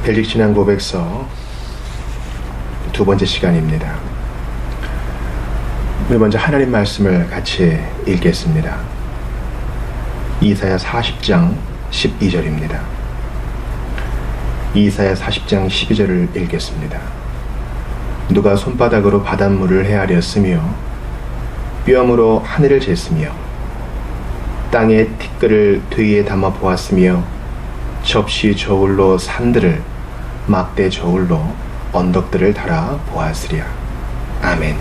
벨직 신앙 고백서 두 번째 시간입니다. 우리 먼저 하나님 말씀을 같이 읽겠습니다. 이사야 40장 12절입니다. 이사야 40장 12절을 읽겠습니다. 누가 손바닥으로 바닷물을 헤아렸으며 뼘으로 하늘을 쟀으며 땅에 티끌을 뒤에 담아 보았으며 접시 저울로 산들을 막대 저울로 언덕들을 달아 보았으랴. 아멘.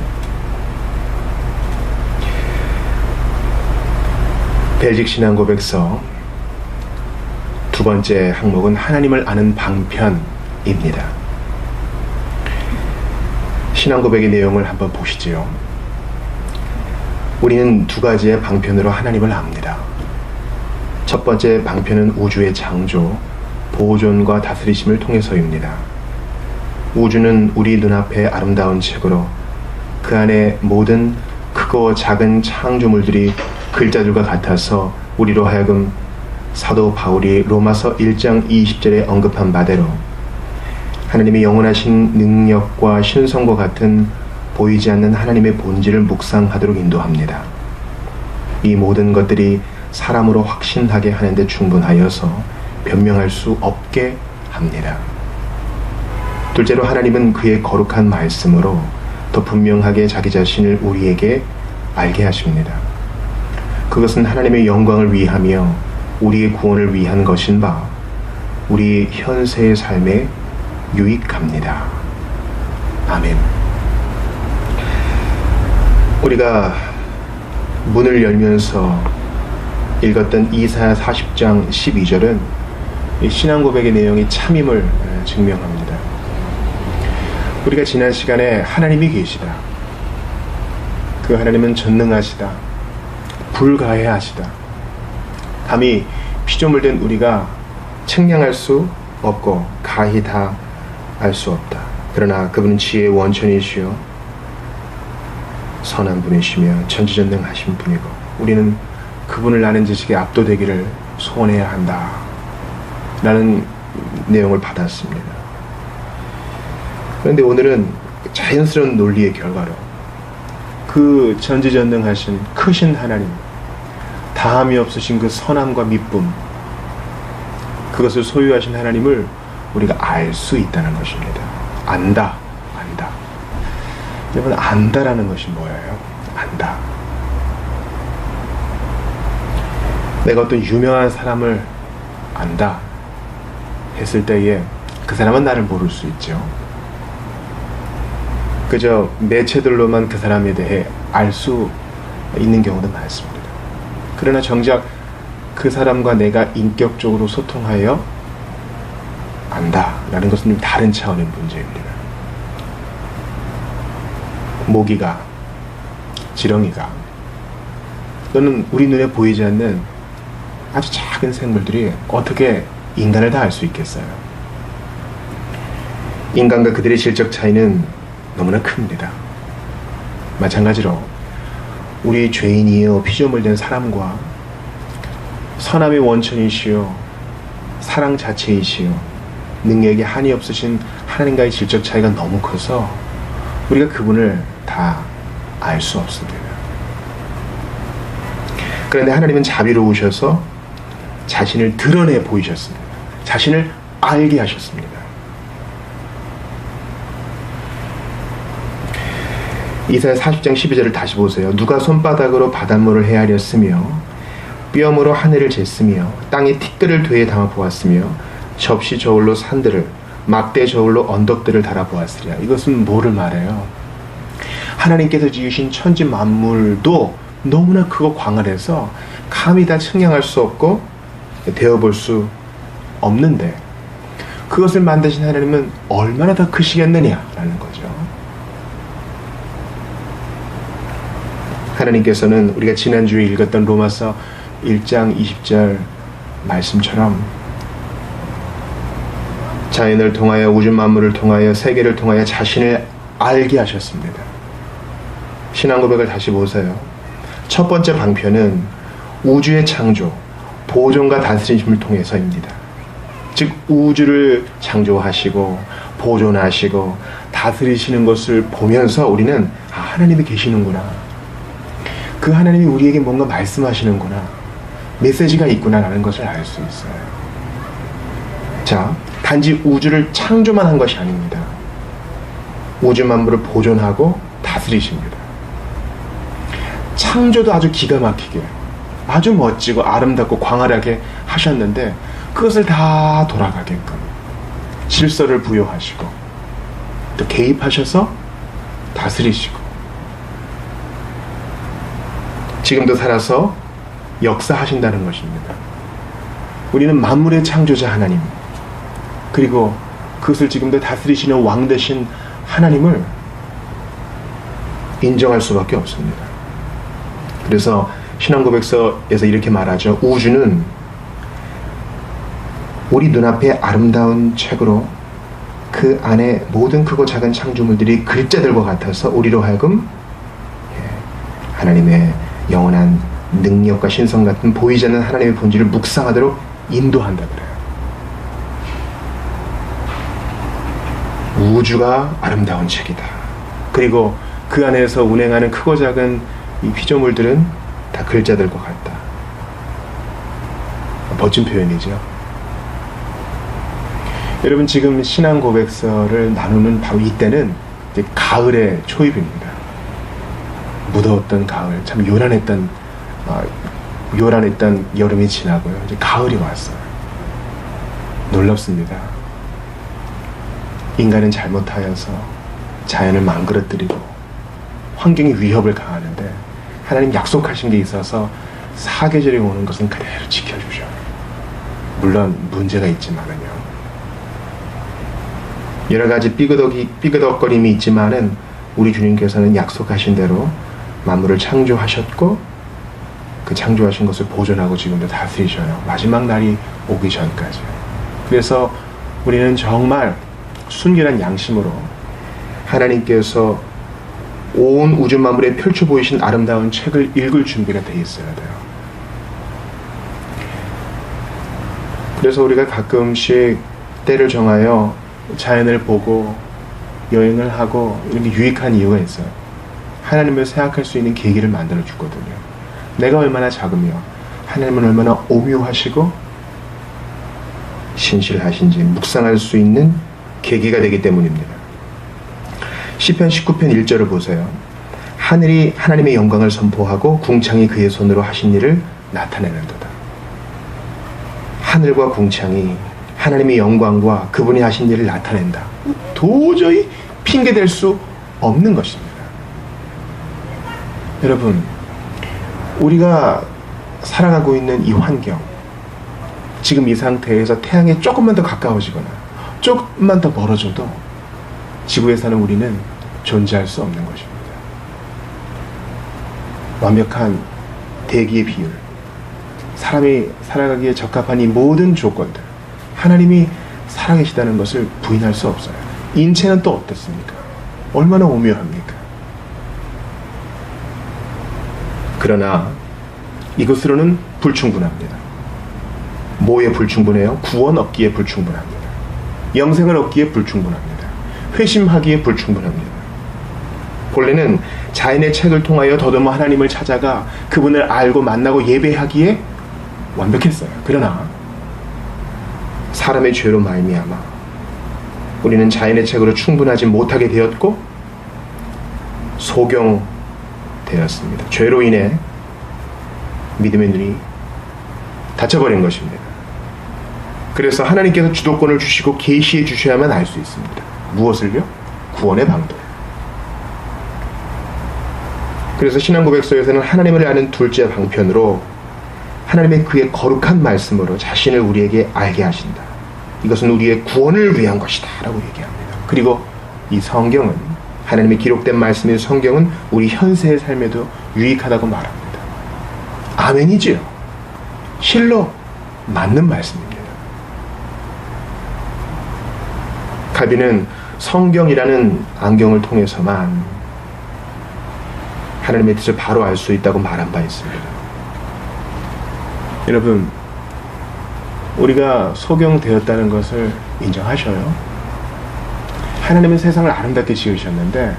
벨직 신앙 고백서 두 번째 항목은 하나님을 아는 방편입니다. 신앙 고백의 내용을 한번 보시지요. 우리는 두 가지의 방편으로 하나님을 압니다. 첫 번째 방편은 우주의 창조, 보존과 다스리심을 통해서입니다. 우주는 우리 눈앞에 아름다운 책으로 그 안에 모든 크고 작은 창조물들이 글자들과 같아서 우리로 하여금 사도 바울이 로마서 1장 20절에 언급한 바대로 하나님의 영원하신 능력과 신성과 같은 보이지 않는 하나님의 본질을 묵상하도록 인도합니다. 이 모든 것들이 사람으로 확신하게 하는데 충분하여서 변명할 수 없게 합니다. 둘째로 하나님은 그의 거룩한 말씀으로 더 분명하게 자기 자신을 우리에게 알게 하십니다. 그것은 하나님의 영광을 위하며 우리의 구원을 위한 것인 바 우리 현세의 삶에 유익합니다. 아멘. 우리가 문을 열면서 읽었던 이사야 40장 12절은 이 신앙 고백의 내용이 참임을 증명합니다. 우리가 지난 시간에 하나님이 계시다. 그 하나님은 전능하시다. 불가해하시다. 감히 피조물된 우리가 측량할 수 없고 가히 다 알 수 없다. 그러나 그분은 지혜의 원천이시요 선한 분이시며 전지전능하신 분이고 우리는 그분을 아는 지식에 압도되기를 소원해야 한다 라는 내용을 받았습니다. 그런데 오늘은 자연스러운 논리의 결과로 그 전지전능하신 크신 하나님, 다함이 없으신 그 선함과 미쁨, 그것을 소유하신 하나님을 우리가 알 수 있다는 것입니다. 안다. 여러분, 안다라는 것이 뭐예요? 안다. 내가 어떤 유명한 사람을 안다 했을 때에 그 사람은 나를 모를 수 있죠. 그저 매체들로만 그 사람에 대해 알 수 있는 경우도 많습니다. 그러나 정작 그 사람과 내가 인격적으로 소통하여 안다라는 것은 좀 다른 차원의 문제입니다. 모기가, 지렁이가 또는 우리 눈에 보이지 않는 아주 작은 생물들이 어떻게 인간을 다 알 수 있겠어요? 인간과 그들의 질적 차이는 너무나 큽니다. 마찬가지로 우리 죄인이요 피조물된 사람과 선함의 원천이시요 사랑 자체이시요 능력이 한이 없으신 하나님과의 질적 차이가 너무 커서 우리가 그분을 다 알 수 없습니다. 그런데 하나님은 자비로우셔서 자신을 드러내 보이셨습니다. 자신을 알게 하셨습니다. 이사야 40장 12절을 다시 보세요. 누가 손바닥으로 바닷물을 헤아렸으며 뼘으로 하늘을 쟀으며 땅에 티끌을 되에 담아 보았으며 접시 저울로 산들을 막대 저울로 언덕들을 달아 보았으랴. 이것은 뭐를 말해요? 하나님께서 지으신 천지 만물도 너무나 크고 광활해서 감히 다 측량할 수 없고 되어볼 수 없는데 그것을 만드신 하나님은 얼마나 더 크시겠느냐라는 거죠. 하나님께서는 우리가 지난주에 읽었던 로마서 1장 20절 말씀처럼 자연을 통하여 우주 만물을 통하여 세계를 통하여 자신을 알게 하셨습니다. 신앙 고백을 다시 보세요. 첫 번째 방편은 우주의 창조, 보존과 다스림을 통해서입니다. 즉 우주를 창조하시고 보존하시고 다스리시는 것을 보면서 우리는 하나님이 계시는구나. 그 하나님이 우리에게 뭔가 말씀하시는구나. 메시지가 있구나라는 것을 알 수 있어요. 자, 단지 우주를 창조만 한 것이 아닙니다. 우주 만물을 보존하고 다스리십니다. 창조도 아주 기가 막히게 아주 멋지고 아름답고 광활하게 하셨는데 그것을 다 돌아가게끔 질서를 부여하시고 또 개입하셔서 다스리시고 지금도 살아서 역사하신다는 것입니다. 우리는 만물의 창조자 하나님 그리고 그것을 지금도 다스리시는 왕 되신 하나님을 인정할 수밖에 없습니다. 그래서 신앙고백서에서 이렇게 말하죠. 우주는 우리 눈앞에 아름다운 책으로 그 안에 모든 크고 작은 창조물들이 글자들과 같아서 우리로 하여금 하나님의 영원한 능력과 신성 같은 보이지 않는 하나님의 본질을 묵상하도록 인도한다 그래요. 우주가 아름다운 책이다. 그리고 그 안에서 운행하는 크고 작은 이 피조물들은 다 글자들과 같다. 멋진 표현이죠. 여러분 지금 신앙 고백서를 나누는 바로 이때는 이제 가을의 초입입니다. 무더웠던 가을, 참 요란했던 여름이 지나고요. 이제 가을이 왔어요. 놀랍습니다. 인간은 잘못하여서 자연을 망그러뜨리고 환경에 위협을 가하는데 하나님 약속하신 게 있어서 사계절이 오는 것은 그대로 지켜주셔요. 물론 문제가 있지만은요. 여러 가지 삐그덕거림이 있지만은 우리 주님께서는 약속하신 대로 만물을 창조하셨고 그 창조하신 것을 보존하고 지금도 다스리셔요. 마지막 날이 오기 전까지. 그래서 우리는 정말 순결한 양심으로 하나님께서 온 우주 만물에 펼쳐 보이신 아름다운 책을 읽을 준비가 돼 있어야 돼요. 그래서 우리가 가끔씩 때를 정하여 자연을 보고 여행을 하고 이런 게 유익한 이유가 있어요. 하나님을 생각할 수 있는 계기를 만들어 주거든요. 내가 얼마나 작으며 하나님은 얼마나 오묘하시고 신실하신지 묵상할 수 있는 계기가 되기 때문입니다. 시편 19편 1절을 보세요. 하늘이 하나님의 영광을 선포하고 궁창이 그의 손으로 하신 일을 나타내는도다. 하늘과 궁창이 하나님의 영광과 그분이 하신 일을 나타낸다. 도저히 핑계댈 수 없는 것입니다. 여러분, 우리가 살아가고 있는 이 환경, 지금 이 상태에서 태양에 조금만 더 가까워지거나 조금만 더 멀어져도 지구에 사는 우리는 존재할 수 없는 것입니다. 완벽한 대기의 비율, 사람이 살아가기에 적합한 이 모든 조건들, 하나님이 살아계시다는 것을 부인할 수 없어요. 인체는 또 어떻습니까? 얼마나 오묘합니까? 그러나 이것으로는 불충분합니다. 뭐에 불충분해요? 구원 얻기에 불충분합니다. 영생을 얻기에 불충분합니다. 회심하기에 불충분합니다. 본래는 자연의 책을 통하여 더듬어 하나님을 찾아가 그분을 알고 만나고 예배하기에 완벽했어요. 그러나 사람의 죄로 말미암아 우리는 자연의 책으로 충분하지 못하게 되었고 소경되었습니다. 죄로 인해 믿음의 눈이 닫혀버린 것입니다. 그래서 하나님께서 주도권을 주시고 계시해 주셔야만 알 수 있습니다. 무엇을요? 구원의 방도. 그래서 신앙고백서에서는 하나님을 아는 둘째 방편으로 하나님의 그의 거룩한 말씀으로 자신을 우리에게 알게 하신다. 이것은 우리의 구원을 위한 것이다 라고 얘기합니다. 그리고 이 성경은, 하나님의 기록된 말씀인 성경은 우리 현세의 삶에도 유익하다고 말합니다. 아멘이지요. 실로 맞는 말씀입니다. 칼빈은 성경이라는 안경을 통해서만 하나님의 뜻을 바로 알 수 있다고 말한 바 있습니다. 여러분, 우리가 소경되었다는 것을 인정하셔요. 하나님은 세상을 아름답게 지으셨는데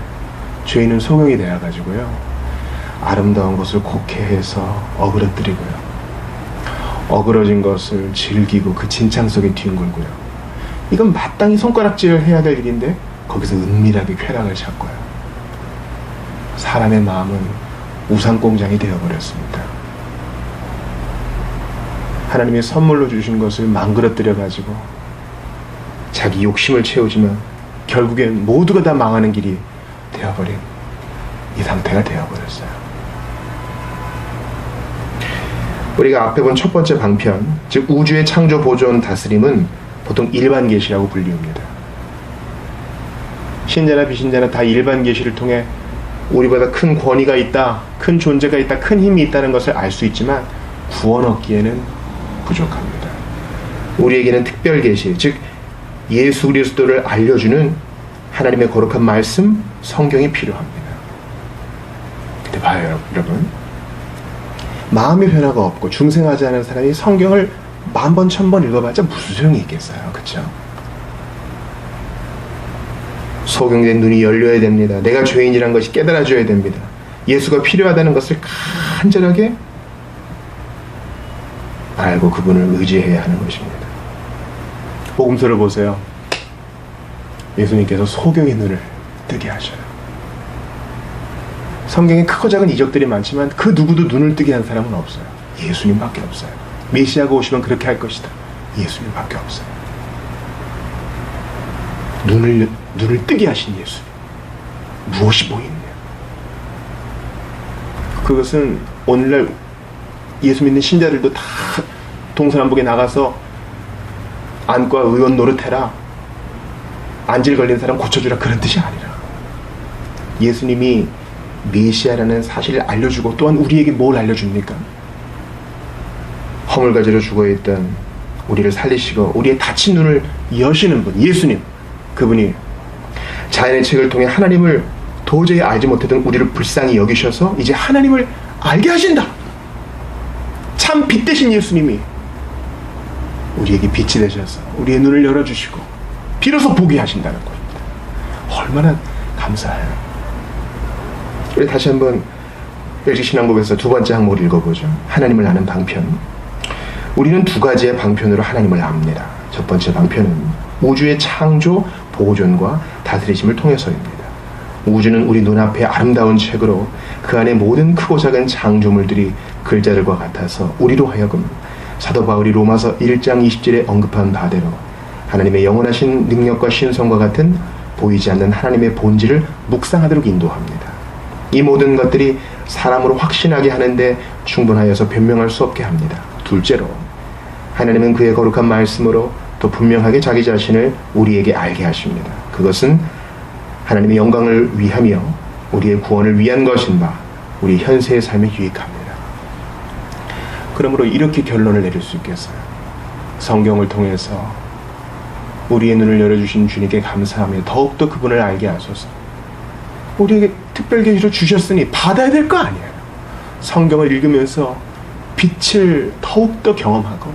죄인은 소경이 되어가지고요, 아름다운 것을 곡해해서 어그러뜨리고요, 어그러진 것을 즐기고 그 진창 속에 뒹굴고요. 이건 마땅히 손가락질을 해야 될 일인데 거기서 은밀하게 쾌락을 찾고요. 사람의 마음은 우상공장이 되어버렸습니다. 하나님이 선물로 주신 것을 망그러뜨려가지고 자기 욕심을 채우지만 결국엔 모두가 다 망하는 길이 되어버린 이 상태가 되어버렸어요. 우리가 앞에 본 첫 번째 방편, 즉 우주의 창조, 보존, 다스림은 보통 일반 계시라고 불리웁니다. 신자나 비신자나 다 일반 계시를 통해 우리보다 큰 권위가 있다, 큰 존재가 있다, 큰 힘이 있다는 것을 알 수 있지만 구원 얻기에는 부족합니다. 우리에게는 특별 계시, 즉 예수 그리스도를 알려주는 하나님의 거룩한 말씀, 성경이 필요합니다. 근데 봐요, 여러분. 마음의 변화가 없고 중생하지 않은 사람이 성경을 1000번, 1000번 읽어봤자 무슨 소용이 있겠어요, 그렇죠? 소경된 눈이 열려야 됩니다. 내가 죄인이란 것이 깨달아져야 됩니다. 예수가 필요하다는 것을 간절하게 알고 그분을 의지해야 하는 것입니다. 복음서를 보세요. 예수님께서 소경의 눈을 뜨게 하셔요. 성경에 크고 작은 이적들이 많지만 그 누구도 눈을 뜨게 한 사람은 없어요. 예수님밖에 없어요. 메시아가 오시면 그렇게 할 것이다. 예수님밖에 없어요. 눈을 뜨게 하신 예수님. 무엇이 보이느냐? 그것은 오늘날 예수 믿는 신자들도 다 동서남북에 나가서 안과 의원 노릇해라, 안질 걸린 사람 고쳐주라, 그런 뜻이 아니라 예수님이 메시아라는 사실을 알려주고 또한 우리에게 뭘 알려줍니까? 허물가지로 죽어있던 우리를 살리시고 우리의 다친 눈을 여시는 분, 예수님. 그분이 자연의 책을 통해 하나님을 도저히 알지 못했던 우리를 불쌍히 여기셔서 이제 하나님을 알게 하신다. 참 빛 대신 예수님이 우리에게 빛이 되셔서 우리의 눈을 열어주시고 비로소 보게 하신다는 것입니다. 얼마나 감사해요. 우리 다시 한번 LG신앙법에서 두 번째 항목을 읽어보죠. 하나님을 아는 방편. 우리는 두 가지의 방편으로 하나님을 압니다. 첫 번째 방편은 우주의 창조, 보존과 다스리심을 통해서입니다. 우주는 우리 눈앞에 아름다운 책으로 그 안에 모든 크고 작은 창조물들이 글자들과 같아서 우리로 하여금 사도 바울이 로마서 1장 20절에 언급한 바대로 하나님의 영원하신 능력과 신성과 같은 보이지 않는 하나님의 본질을 묵상하도록 인도합니다. 이 모든 것들이 사람으로 확신하게 하는데 충분하여서 변명할 수 없게 합니다. 둘째로 하나님은 그의 거룩한 말씀으로 또 분명하게 자기 자신을 우리에게 알게 하십니다. 그것은 하나님의 영광을 위하며 우리의 구원을 위한 것인 바 우리 현세의 삶에 유익합니다. 그러므로 이렇게 결론을 내릴 수 있겠어요. 성경을 통해서 우리의 눈을 열어주신 주님께 감사하며 더욱더 그분을 알게 하소서. 우리에게 특별 계시를 주셨으니 받아야 될 거 아니에요. 성경을 읽으면서 빛을 더욱더 경험하고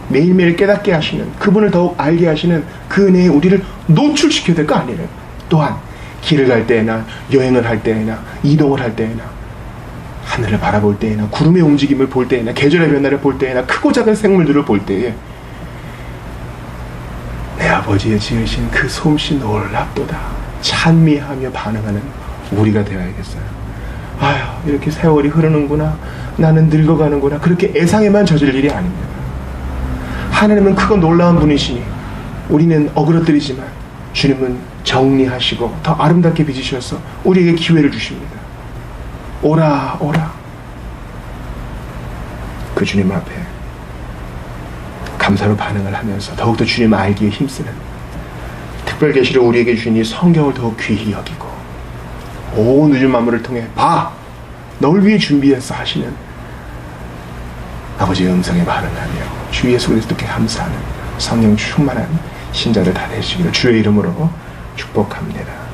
매일매일 깨닫게 하시는, 그분을 더욱 알게 하시는 그 은혜에 우리를 노출시켜야 될 거 아니에요. 또한 길을 갈 때에나 여행을 할 때에나 이동을 할 때에나 하늘을 바라볼 때에나 구름의 움직임을 볼 때에나 계절의 변화를 볼 때에나 크고 작은 생물들을 볼 때에 내 아버지의 지으신 그 솜씨 놀랍도다 찬미하며 반응하는 우리가 되어야겠어요. 아휴, 이렇게 세월이 흐르는구나, 나는 늙어가는구나, 그렇게 애상에만 젖을 일이 아닙니다. 하나님은 크고 놀라운 분이시니 우리는 어그러뜨리지만 주님은 정리하시고 더 아름답게 빚으셔서 우리에게 기회를 주십니다. 오라 오라. 그 주님 앞에 감사로 반응을 하면서 더욱더 주님을 알기에 힘쓰는 특별 계시를 우리에게 주시니 성경을 더욱 귀히 여기고 온 우주 만물을 통해 봐! 널 위해 준비해서 하시는 아버지의 음성에 반응하며 주 예수 그리스도께 감사하는 성령 충만한 신자들 다 되시기를 주의 이름으로 축복합니다.